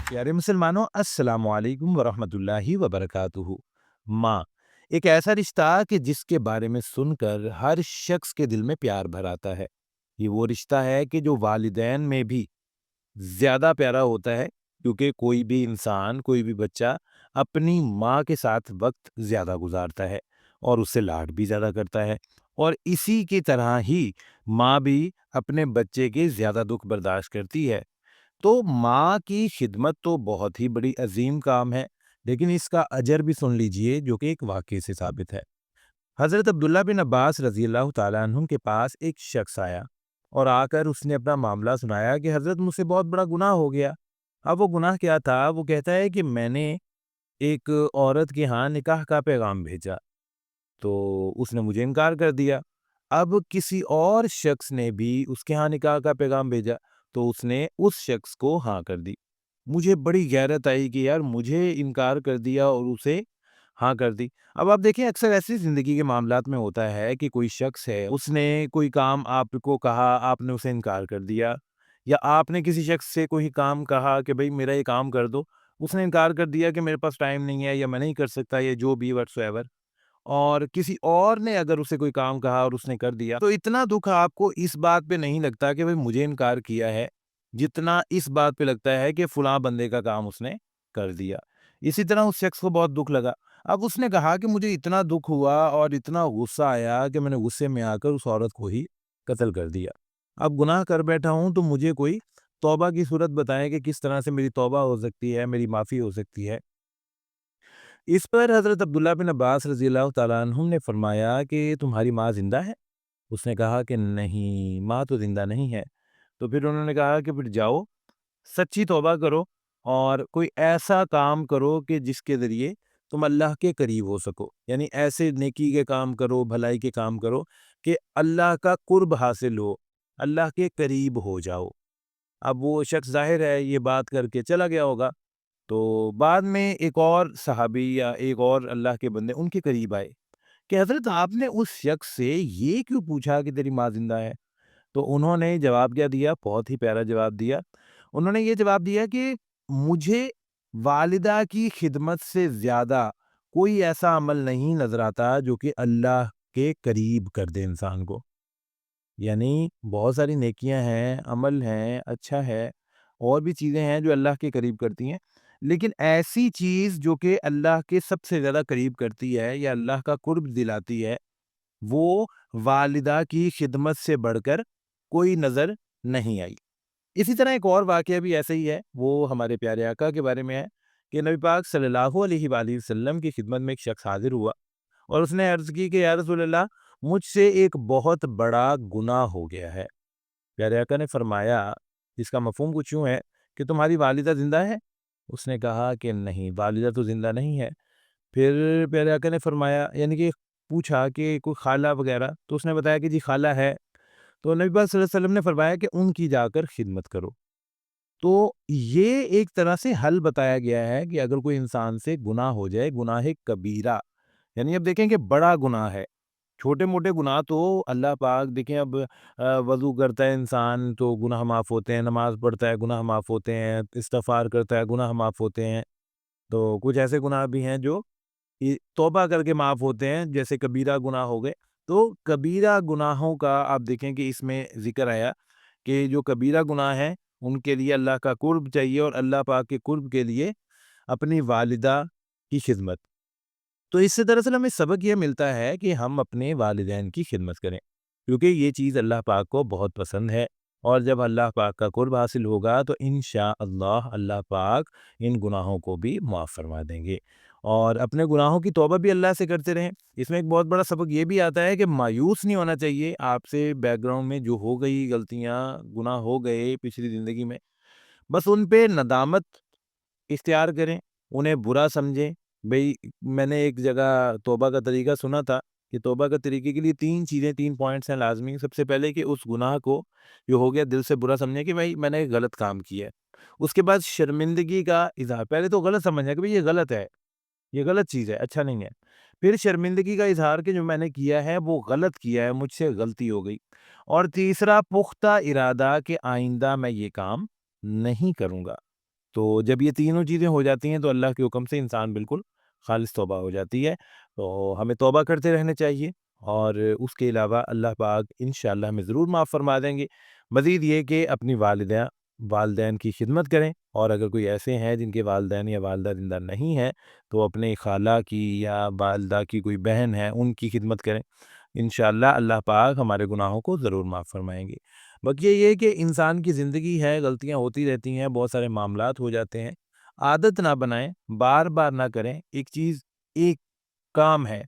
प्यारे मुसलमानों, अस्सलामु अलैकुम वरहमतुल्लाहि वबरकातुहू। माँ एक ऐसा रिश्ता कि जिसके बारे में सुनकर हर शख्स के दिल में प्यार भर आता है। ये वो रिश्ता है कि जो वालिदैन में भी ज़्यादा प्यारा होता है, क्योंकि कोई भी इंसान, कोई भी बच्चा अपनी माँ के साथ वक्त ज़्यादा गुजारता है और उससे लाड भी ज़्यादा करता है। और इसी की तरह ही माँ भी अपने बच्चे के ज़्यादा दुख बर्दाश्त करती है। तो माँ की खिदमत तो बहुत ही बड़ी अजीम काम है, लेकिन इसका अजर भी सुन लीजिए जो कि एक वाक़ये से साबित है। हज़रत अब्दुल्ला बिन अब्बास रज़ी अल्लाह तआला अन्हुम के पास एक शख्स आया और आकर उसने अपना मामला सुनाया कि हज़रत मुझसे बहुत बड़ा गुनाह हो गया। अब वो गुनाह क्या था? वो कहता है कि मैंने एक औरत के यहाँ निकाह का पैगाम भेजा, तो उसने मुझे इनकार कर दिया। अब किसी और शख्स ने भी उसके यहाँ निकाह का पैगाम भेजा, तो उसने उस शख्स को हाँ कर दी। मुझे बड़ी गैरत आई कि यार मुझे इनकार कर दिया और उसे हाँ कर दी। अब आप देखिए, अक्सर ऐसी ज़िंदगी के मामलात में होता है कि कोई शख्स है, उसने कोई काम आपको कहा, आपने उसे इनकार कर दिया, या आपने किसी शख्स से कोई काम कहा कि भई मेरा ये काम कर दो, उसने इनकार कर दिया कि मेरे पास टाइम नहीं है या मैं नहीं कर सकता, या जो भी व्हाटसोएवर। और किसी और ने अगर उसे कोई काम कहा और उसने कर दिया, तो इतना दुःख आपको इस बात पे नहीं लगता कि भई मुझे इनकार किया है, जितना इस बात पे लगता है कि फलाँ बंदे का काम उसने कर दिया। इसी तरह उस शख्स को बहुत दुःख लगा। अब उसने कहा कि मुझे इतना दुःख हुआ और इतना गुस्सा आया कि मैंने गुस्से में आकर उस औरत को ही कत्ल कर दिया। अब गुनाह कर बैठा हूँ, तो मुझे कोई तौबा की सूरत बताएँ कि किस तरह से मेरी तौबा हो सकती है, मेरी माफ़ी हो सकती है। इस पर हज़रत अब्दुल्ला बिन अब्बास रज़ी अल्लाह तआला अन्हुम ने फरमाया कि तुम्हारी माँ ज़िंदा है? उसने कहा कि नहीं, माँ तो ज़िंदा नहीं है। तो फिर उन्होंने कहा कि फिर जाओ, सच्ची तौबा करो और कोई ऐसा काम करो कि जिसके ज़रिए तुम अल्लाह के करीब हो सको। यानी ऐसे नेकी के काम करो, भलाई के काम करो कि अल्लाह का कुर्ब हासिल हो, अल्लाह के करीब हो जाओ। अब वो शख्स ज़ाहिर है ये बात करके चला गया होगा। तो बाद में एक और सहाबी या एक और अल्लाह के बंदे उनके करीब आए कि हज़रत आपने उस शख्स से ये क्यों पूछा कि तेरी माँ ज़िंदा है? तो उन्होंने जवाब क्या दिया? बहुत ही प्यारा जवाब दिया। उन्होंने ये जवाब दिया कि मुझे वालिदा की खिदमत से ज़्यादा कोई ऐसा अमल नहीं नज़र आता जो कि अल्लाह के करीब कर दे इंसान को। यानी बहुत सारी नेकियां हैं, अमल हैं, अच्छा है, और भी चीज़ें हैं जो अल्लाह के करीब करती हैं। लेकिन ऐसी चीज़ जो कि अल्लाह के सबसे ज़्यादा करीब करती है या अल्लाह का कुर्ब दिलाती है, वो वालिदा की खिदमत से बढ़कर कोई नज़र नहीं आई। इसी तरह एक और वाक़या भी ऐसा ही है, वो हमारे प्यारे आका के बारे में है कि नबी पाक सल्लल्लाहु अलैहि वसल्लम की खिदमत में एक शख्स हाज़िर हुआ और उसने अर्ज़ की कि या रसूल अल्लाह, मुझसे एक बहुत बड़ा गुनाह हो गया है। प्यारे आका ने फरमाया, इसका मफ़हूम कुछ यूँ है कि तुम्हारी वालिदा ज़िंदा है? उसने कहा कि नहीं, वालिदा तो ज़िंदा नहीं है। फिर प्यारे आका ने फरमाया, यानी कि पूछा कि कोई खाला वग़ैरह? तो उसने बताया कि जी खाला है। तो नबी पाक सल्लल्लाहु अलैहि वसल्लम ने फरमाया कि उनकी जाकर खिदमत करो। तो ये एक तरह से हल बताया गया है कि अगर कोई इंसान से गुनाह हो जाए, गुनाह कबीरा, यानी अब देखें कि बड़ा गुनाह है। छोटे-मोटे गुनाह तो अल्लाह पाक देखें, अब वज़ू करता है इंसान तो गुनाह माफ़ होते हैं, नमाज़ पढ़ता है गुनाह माफ़ होते हैं, इस्तिग़फ़ार करता है गुनाह माफ़ होते हैं। तो कुछ ऐसे गुनाह भी हैं जो तौबा करके माफ़ होते हैं, जैसे कबीरा गुनाह हो गए। तो कबीरा गुनाहों का आप देखें कि इसमें ज़िक्र आया कि जो कबीरा गुनाह हैं, उनके लिए अल्लाह का कुर्ब चाहिए और अल्लाह पाक के कुर्ब के लिए अपनी वालिदा की खिदमत। तो इससे दरअसल हमें सबक ये मिलता है कि हम अपने वालिदैन की खिदमत करें, क्योंकि ये चीज़ अल्लाह पाक को बहुत पसंद है। और जब अल्लाह पाक का कुर्ब हासिल होगा तो इंशाअल्लाह अल्लाह पाक इन गुनाहों को भी माफ़ फरमा देंगे। और अपने गुनाहों की तौबा भी अल्लाह से करते रहें। इसमें एक बहुत बड़ा सबक ये भी आता है कि मायूस नहीं होना चाहिए। आपसे बैकग्राउंड में जो हो गई गलतियाँ, गुनाह हो गए पिछली ज़िंदगी में, बस उन पे नदामत इख्तियार करें, उन्हें बुरा समझें। भई, मैंने एक जगह तौबा का तरीका सुना था कि तौबा के तरीके के लिए 3 चीज़ें, 3 पॉइंट्स हैं लाज़मी। सबसे पहले कि उस गुनाह को जो हो गया दिल से बुरा समझें कि भई मैंने एक गलत काम किया है। उसके बाद शर्मिंदगी का इज़हार, पहले तो गलत समझना कि भई ये गलत है, ये गलत चीज़ है, अच्छा नहीं है। फिर शर्मिंदगी का इज़हार कि जो मैंने किया है वो गलत किया है, मुझसे गलती हो गई। और तीसरा पुख्ता इरादा कि आइंदा मैं ये काम नहीं करूँगा। تو جب یہ تینوں چیزیں ہو جاتی ہیں تو اللہ کے حکم سے انسان بالکل خالص توبہ ہو جاتی ہے۔ تو ہمیں توبہ کرتے رہنے چاہیے، اور اس کے علاوہ اللہ پاک انشاءاللہ ہمیں ضرور معاف فرما دیں گے۔ مزید یہ کہ اپنی والدین کی خدمت کریں، اور اگر کوئی ایسے ہیں جن کے والدین یا والدہ زندہ نہیں ہیں تو اپنے خالہ کی یا والدہ کی کوئی بہن ہے ان کی خدمت کریں۔ انشاءاللہ اللہ پاک ہمارے گناہوں کو ضرور معاف فرمائیں گے۔ باقی یہ ہے کہ انسان کی زندگی ہے، غلطیاں ہوتی رہتی ہیں، بہت سارے معاملات ہو جاتے ہیں۔ عادت نہ بنائیں، بار بار نہ کریں ایک چیز، ایک کام ہے۔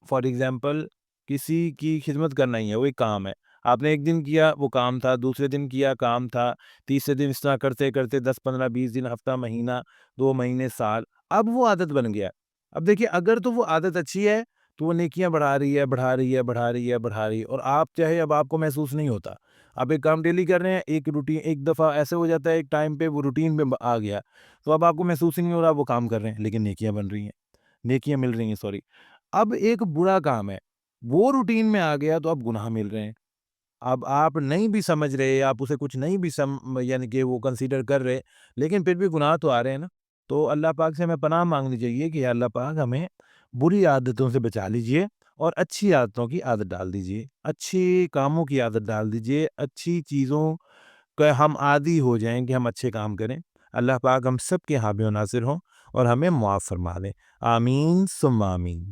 فار ایگزامپل کسی کی خدمت کرنا ہی ہے، وہ ایک کام ہے۔ آپ نے ایک دن کیا وہ کام تھا، دوسرے دن کیا کام تھا، تیسرے دن اس طرح کرتے کرتے 10 15 20 دن، ہفتہ، مہینہ، 2 مہینے، سال، اب وہ عادت بن گیا۔ اب دیکھیے اگر تو وہ عادت اچھی ہے تو وہ نیکیاں بڑھا رہی ہے، بڑھا رہی ہے، بڑھا رہی ہے، بڑھا رہی ہے، اور آپ چاہے اب آپ کو محسوس نہیں ہوتا، آپ ایک کام ڈیلی کر رہے ہیں، ایک روٹین، ایک دفعہ ایسے ہو جاتا ہے ایک ٹائم پہ وہ روٹین میں آ گیا، تو اب آپ کو محسوس ہی نہیں ہو رہا وہ کام کر رہے ہیں، لیکن نیکیاں بن رہی ہیں، نیکیاں مل رہی ہیں، سوری۔ اب ایک برا کام ہے، وہ روٹین میں آ گیا تو اب گناہ مل رہے ہیں۔ اب آپ نہیں بھی سمجھ رہے، آپ اسے کچھ نہیں بھی یعنی کہ وہ کنسیڈر کر رہے، لیکن پھر بھی گناہ تو آ رہے ہیں نا۔ تو اللہ پاک سے ہمیں پناہ مانگنی چاہیے کہ یا اللہ پاک ہمیں بری عادتوں سے بچا لیجئے اور اچھی عادتوں کی عادت ڈال دیجئے، اچھی کاموں کی عادت ڈال دیجئے، اچھی چیزوں کا ہم عادی ہو جائیں کہ ہم اچھے کام کریں۔ اللہ پاک ہم سب کے حامی و ناصر ہوں اور ہمیں معاف فرما دیں۔ آمین ثم آمین۔